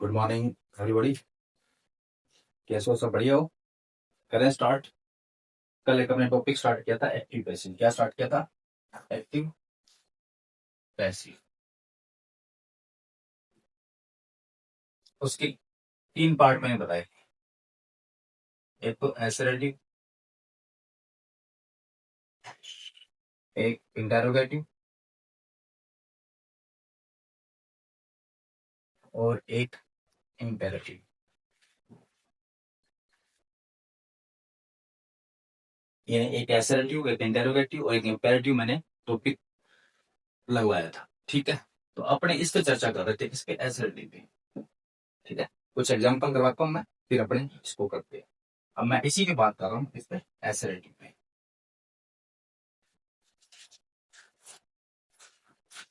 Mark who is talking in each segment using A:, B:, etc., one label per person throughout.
A: Good morning everybody. कैसे हो? सब बढ़िया हो? करें स्टार्ट। कल एक अपने टॉपिक स्टार्ट किया था एक्टिव पैसिव। क्या स्टार्ट किया था? Active passive. उसके 3 पार्ट मैंने बताए। एक तो एसरेटिव, एक इंटेरोगेटिव और एक इम्पेरेटिव। यानी एक एसरेटिव, एक इंटेरोगेटिव और एक इम्पेरेटिव मैंने टॉपिक लगवाया था। ठीक है, तो अपने इस पे चर्चा कर रहे थे, इस पे एसरेटिव पे। ठीक है, कुछ एग्जांपल करवाता हूँ मैं, फिर अपने इसको करते हैं। अब मैं इसी की बात कर रहा हूँ, इस पे एसरेटिव पे।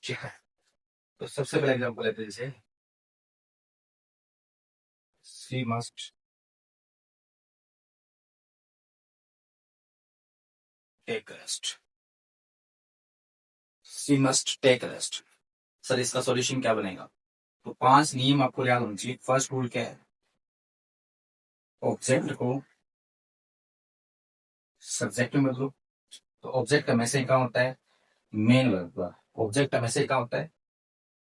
A: ठीक है, तो सबसे पहले एग्जांपल लेते हैं, जैसे she must take rest। she must take rest। Sir इसका सॉल्यूशन क्या बनेगा? तो 5 नियम आपको याद होने चाहिए। फर्स्ट रूल क्या है? ऑब्जेक्ट को सब्जेक्ट में बदलो। तो ऑब्जेक्ट हमेशा क्या होता है? Main verb. ऑब्जेक्ट हमेशा क्या होता है?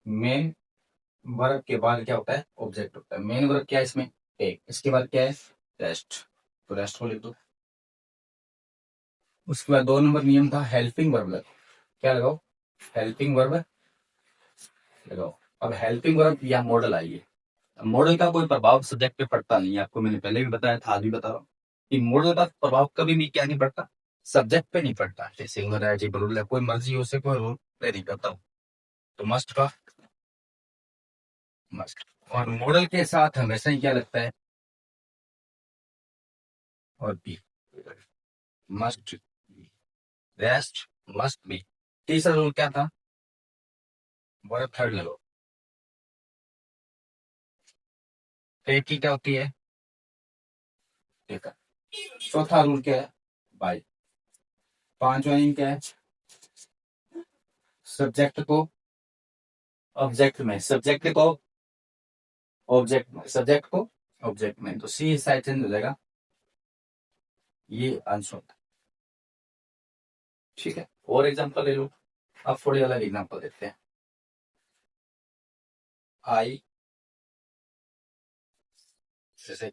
A: मेन वर्ब के बाद क्या होता है? ऑब्जेक्ट होता है। मेन वर्ब क्या है इसमें? टेक। इसके बाद क्या है? रेस्ट। तो रेस्ट को लिख दो। उसके बाद 2 नंबर नियम था हेल्पिंग वर्ब लगाओ। क्या लगाओ? हेल्पिंग वर्ब लगाओ। अब हेल्पिंग वर्ब या मॉडल आइए। मॉडल का कोई प्रभाव सब्जेक्ट पे पड़ता नहीं है। आपको मैंने पहले भी बताया था, आज भी बता रहा हूँ कि मॉडल का प्रभाव कभी भी क्या नहीं पड़ता? सब्जेक्ट पे नहीं पड़ता। जैसे सिंगुलर है, प्लूरल है, कोई मर्जी हो से कोई रोल प्ले नहीं करता हूँ। तो मस्ट का मस्ट। और मॉडल के साथ हमेशा ही क्या लगता है? और be. Must, rest, must be. तीसरा रूल क्या था? वर्ब थर्ड लगो। एक की क्या होती है? ठीक है। चौथा रूल क्या है? बाय। पांचवा नियम क्या है? सब्जेक्ट को ऑब्जेक्ट में, सब्जेक्ट को ऑब्जेक्ट में, सब्जेक्ट को ऑब्जेक्ट में। तो सी साइड चेंज हो जाएगा, ये आंसर होता है। ठीक है, और एग्जांपल ले लो। अब थोड़ी अलग एग्जांपल देते हैं। आई, जैसे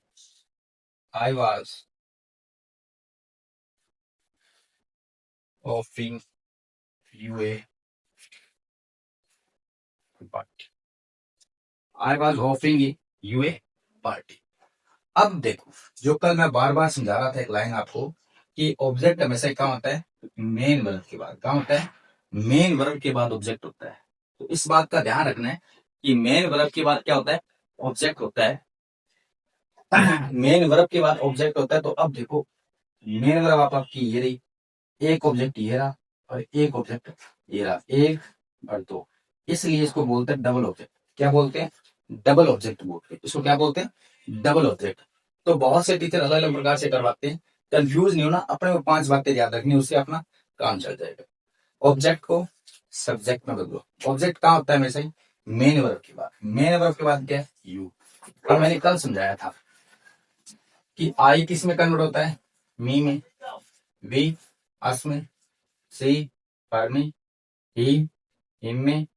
A: I was offering U A party. I was offering U A party. अब देखो, जो कल मैं बार बार समझा रहा था एक लाइन आपको, कि ऑब्जेक्ट हमेशा क्या होता है? मेन वर्ब के बाद क्या होता है? मेन वर्ब के बाद ऑब्जेक्ट होता है। तो इस बात का ध्यान रखना है कि मेन वर्ब के बाद क्या होता है? ऑब्जेक्ट होता है। मेन वर्ब के बाद ऑब्जेक्ट होता है। तो अब देखो, मेन वर्ब आपकी ये रही, एक ऑब्जेक्ट ये रहा और एक ऑब्जेक्ट ये रहा, एक और दो। इसलिए इसको बोलते हैं डबल ऑब्जेक्ट। क्या बोलते हैं? डबल ऑब्जेक्ट बोलते हैं इसको। क्या बोलते हैं? Double object. तो बहुत से टीचर अलग अलग प्रकार से करवाते हैं। कंफ्यूज नहीं होना, अपने को 5 बातें याद रखनी, उससे अपना काम चल जाएगा। ऑब्जेक्ट को सब्जेक्ट में बदलो। ऑब्जेक्ट कहाँ होता है? हमेशा ही मेन वर्ब के बाद। मेन वर्ब के बाद क्या है? यू। और मैंने कल समझाया था कि आई किस में कन्वर्ट होता है? मी में, वी अस में, सी पर में, ही हिम में,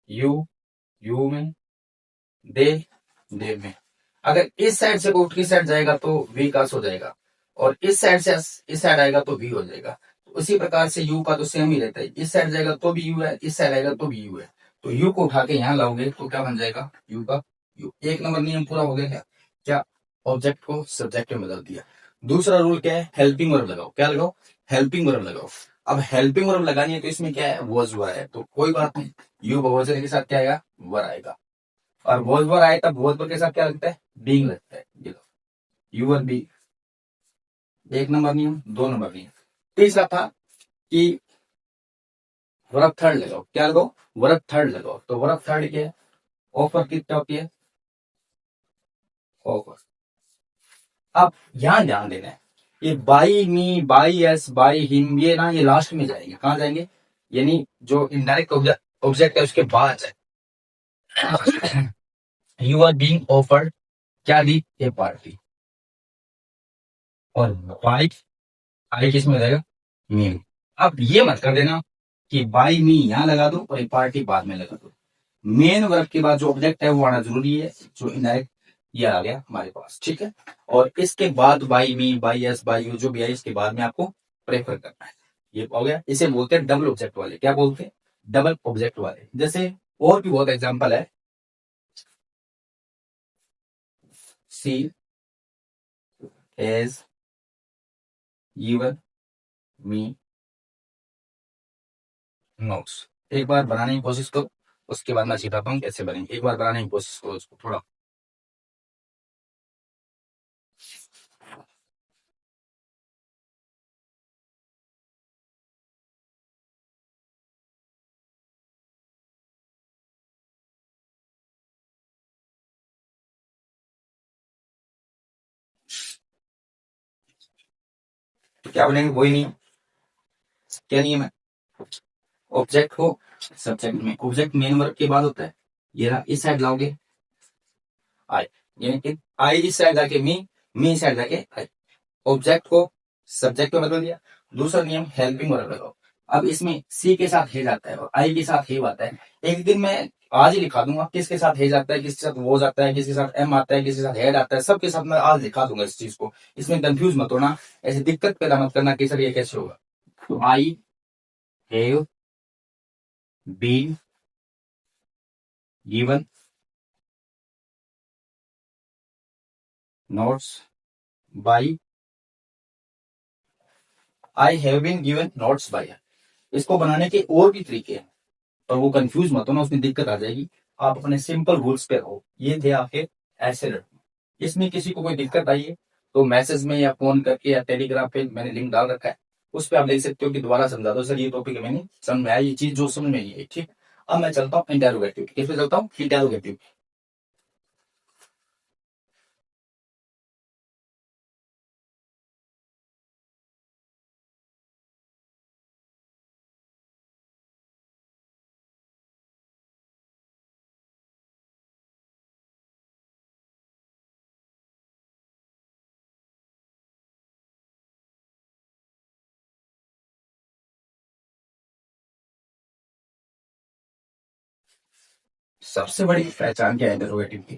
A: यू में, दे में। अगर इस साइड से उठ की साइड जाएगा तो वी का हो जाएगा, और इस साइड से इस साइड आएगा तो वी हो जाएगा। तो उसी प्रकार से यू का तो सेम ही रहता है। इस साइड जाएगा तो भी यू है, इस साइड आएगा तो भी यू है। तो यू को उठा के यहाँ लाओगे तो क्या बन जाएगा? यू का यू। 1 नंबर नियम पूरा हो गया। क्या? ऑब्जेक्ट को सब्जेक्ट में बदल दिया। दूसरा रूल क्या है? हेल्पिंग वर्ब लगाओ। क्या लगाओ? हेल्पिंग वर्ब लगाओ। अब हेल्पिंग वर्ब लगानी है तो इसमें क्या है? वॉज वर है, तो कोई बात नहीं, यू बहुवचन के साथ क्या आएगा? वर आएगा। और वॉज वर आए तब वॉज वर के साथ क्या लगता है? बीइंग लगता है। ये लो, यू वर बी। 1 नंबर नियम। 2 नंबर नियम। तीसरा था कि वर्ब थर्ड लगाओ। क्या लगाओ? वर्ब थर्ड लगाओ। तो वर्ब थर्ड क्या है? ऑफर कितना होती है? ऑफर। अब यहाँ ध्यान देना है, ये by me, by S, by him, ये ना ये लास्ट में जाएंगे। कहाँ जाएंगे? यानी जो इनडायरेक्ट ऑब्जेक्ट है उसके बाद यू आर बीइंग ऑफर्ड क्या दी, ए पार्टी। और बाई, आई किस में रहेगा, मी में। अब ये मत कर देना कि बाई मी यहां लगा दो और ए पार्टी बाद में लगा दो। मेन वर्ब के बाद जो ऑब्जेक्ट है वो आना जरूरी है, जो इनडायरेक्ट ये आ गया हमारे पास, ठीक है। और इसके बाद by me, by S, by you जो भी है इसके बाद में आपको प्रेफर करना है। ये हो गया, इसे बोलते हैं डबल ऑब्जेक्ट वाले। क्या बोलते हैं, डबल ऑब्जेक्ट वाले। जैसे और भी बहुत एग्जांपल है, सी एज गिवन मी नोट्स। एक बार बनाने की कोशिश करो, उसके बाद मैं सिखाता हूँ कैसे बनेंगे। एक बार बनाने की कोशिश करो उसको थोड़ा। तो क्या बनेंगे, वही नहीं, क्या नहीं है, मैं ऑब्जेक्ट हो सब्जेक्ट में, ऑब्जेक्ट मेन वर्ब के बाद होता है। ये रहा, इस साइड लाओगे आई, यानी कि आई इस साइड जाके मी इस साइड जाके आई। ऑब्जेक्ट को सब्जेक्ट में बदल दिया। दूसरा नियम हेल्पिंग वर्ब लगाओ। अब इसमें सी के साथ हे जाता है और आई के साथ हे आता है। एक दिन मैं आज ही लिखा दूंगा किसके साथ हे जाता है, किसके साथ वो जाता है, किसके साथ एम आता है, किसके साथ हेड आता है, सबके साथ मैं आज लिखा दूंगा इस चीज को। इसमें कंफ्यूज मत होना, ऐसे दिक्कत पैदा मत करना कि सर ये कैसे होगा। तो I have been given notes by, I have been given notes by. इसको बनाने के और भी तरीके हैं, पर वो कंफ्यूज मत होना, उसमें दिक्कत आ जाएगी। आप अपने सिंपल रूल्स पे रहो। ये थे आपके ऐसे लड़के। इसमें किसी को कोई दिक्कत आई है तो मैसेज में या फोन करके या टेलीग्राम पे मैंने लिंक डाल रखा है, उस पर आप देख सकते हो कि दोबारा समझा दो सर ये टॉपिक मैंने समझ में आया, ये चीज जो समझ में आई है, ठीक। अब मैं चलता हूँ इंटेरोगेटिव, किस पे चलता हूँ, इंटेरोगेटिव। सबसे बड़ी पहचान क्या है इंटेरोगेटिव की,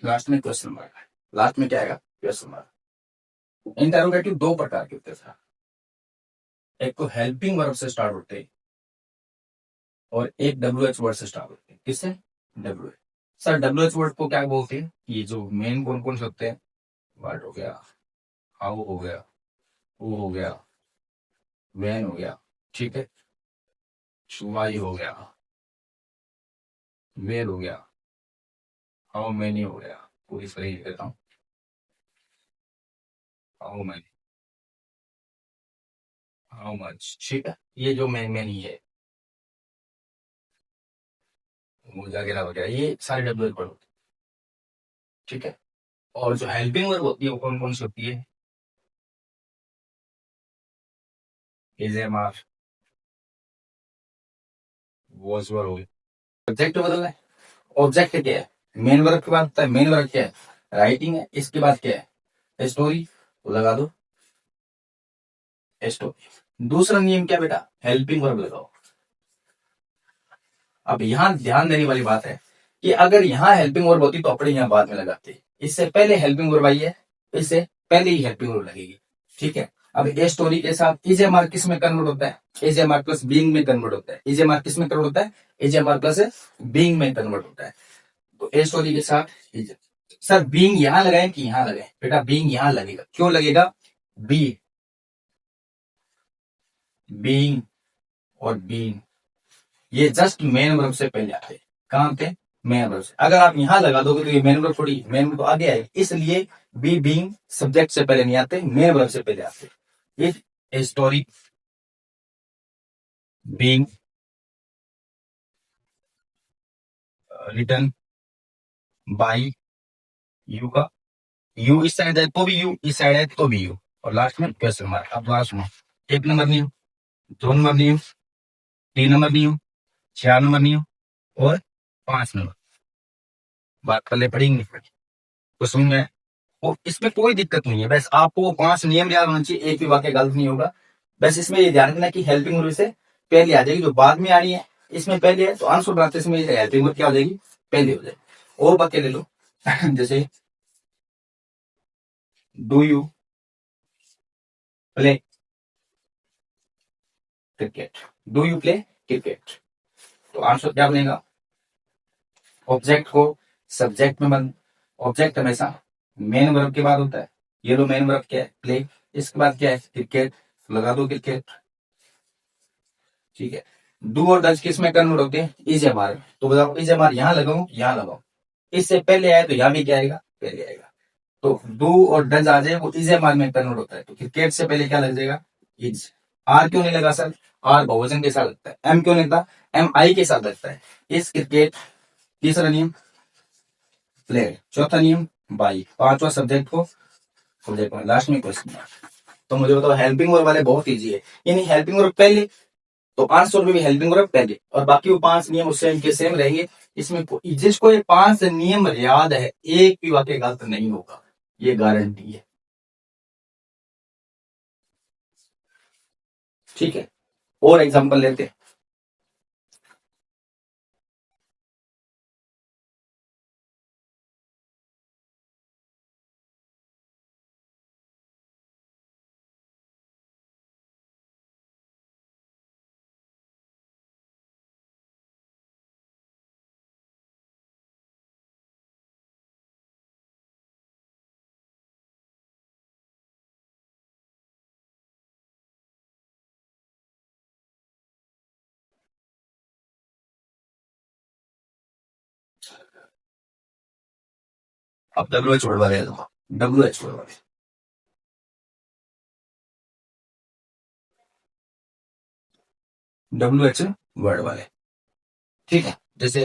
A: लास्ट में क्वेश्चन मार्क है। लास्ट में क्या आएगा, क्वेश्चन मार्क। इंटेरोगेटिव दो प्रकार के होते हैं सर। एक तो हेल्पिंग वर्ब से स्टार्ट होते हैं और एक डब्ल्यू एच वर्ड से स्टार्ट होते हैं। किससे, W H. Sir W H word को क्या बोलते हैं, ये जो मेन कौन कौन से होते हैं, वर्ड हो गया, हाउ हो गया, वो हो गया, वैन हो गया, ठीक है, वाई हो गया, वेल हो गया, हाउ मैनी हो गया, पूरी सही कहता हूँ, हाउ मैनी, हाउ मच, ठीक है। ये जो मेन ही है, वो वगैरह वगैरह, ये सारे डब्ल्यू एच वर्ड होते हैं, ठीक है। और जो हेल्पिंग वर्ब होती है वो कौन कौन सी होती है, is am are, was were हो गया। सब्जेक्ट बदलना है, ऑब्जेक्ट क्या है, मेन वर्ब के बाद होता है, मेन वर्ब क्या है, राइटिंग है, इसके बाद क्या है, स्टोरी, तो लगा दो स्टोरी। दूसरा नियम क्या बेटा, हेल्पिंग वर्ब लगाओ। अब यहाँ ध्यान देने वाली बात है कि अगर यहाँ हेल्पिंग वर्ब होती तो अपने यहाँ बाद में लगाते, इससे पहले हेल्पिंग वर्ब आई है, इससे पहले ही हेल्पिंग वर्ब लगेगी, ठीक है। अब ए स्टोरी के साथ इज एम आर किस में कन्वर्ट होता है, is am are plus being में कन्वर्ट होता है। इज एम आर किस में कन्वर्ट होता है, is am are plus being में कन्वर्ट होता है। तो ए स्टोरी के साथ इज, सर बीइंग यहां लगाए कि यहां लगाए, बेटा बीइंग यहां लगेगा, क्यों लगेगा, बी, बीइंग और बीइंग ये जस्ट मेन वर्ब से पहले आते हैं। कहां पे, मेन वर्ब से। अगर आप यहां लगा दोगे तो ये मेन वर्ब थोड़ी, मेन वर्ब तो आगे आएगी, इसलिए बी बीइंग सब्जेक्ट से पहले नहीं आते, मेन वर्ब से पहले आते। If a story being written by you का, यू इस साइड है तो भी यू, इस साइड है तो भी यू, और लास्ट में क्वेश्चन मार्क। अब लास्ट में एक नंबर नहीं हो, दो नंबर नहीं हो, तीन नंबर नहीं हो, चार नंबर नहीं हो, और पांच नंबर। बात पहले पढ़ी नहीं पड़ी तो समझ में। और इसमें कोई दिक्कत नहीं है, बस आपको 5 नियम याद होना चाहिए, एक भी वाक्य गलत नहीं होगा। बस इसमें ये ध्यान रखना कि हेल्पिंग वर्ब से पहले आ जाएगी, जो बाद में आ रही है इसमें पहले है, तो आंसर बनाते इसमें हेल्पिंग वर्ब क्या हो जाएगी, पहले हो जाएगी। और वाक्य ले लो जैसे do you play cricket, do you play cricket, तो आंसर क्या बनेगा, ऑब्जेक्ट को सब्जेक्ट में बन, ऑब्जेक्ट हमेशा मेन वर्ब के बाद होता है, ये लो मेन वर्ब क्या है, प्ले, इसके बाद क्या है, क्रिकेट, लगा दो क्रिकेट, ठीक है। डू और डज किस में कन्वर्ट होते हैं, इज एम आर, तो बताओ इज एम आर यहाँ लगाओ यहाँ लगाओ, इससे पहले आए तो यहाँ भी क्या आएगा, पहले आएगा। तो डू और डज आ जाए वो इज एम आर में कन्वर्ट होता है, तो क्रिकेट से पहले क्या लग जाएगा, इज। आर क्यों नहीं लगा सर, आर बहुवचन के साथ लगता है, एम क्यों नहीं लगता, एम आई के साथ लगता है, इस क्रिकेट, तीसरा नियम प्लेड, चौथा नियम बाई, पांचवा सब्जेक्ट को सब्जेक्ट में, लास्ट में क्वेश्चन। तो मुझे बताओ हेल्पिंग वर्ब वाले बहुत इजी है, यानी हेल्पिंग वर्ब पहले, तो आंसर में भी हेल्पिंग वर्ब पहले, और बाकी वो 5 नियम उससे इनके सेम रहेंगे। इसमें जिसको ये 5 नियम याद है एक भी वाक्य गलत नहीं होगा, ये गारंटी है, ठीक है। और एग्जांपल लेते हैं, अब डब्ल्यू एच वर्ड वाले, डब्ल्यू एच वर्ड वाले, डब्ल्यू एच वर्ड वाले, ठीक है। जैसे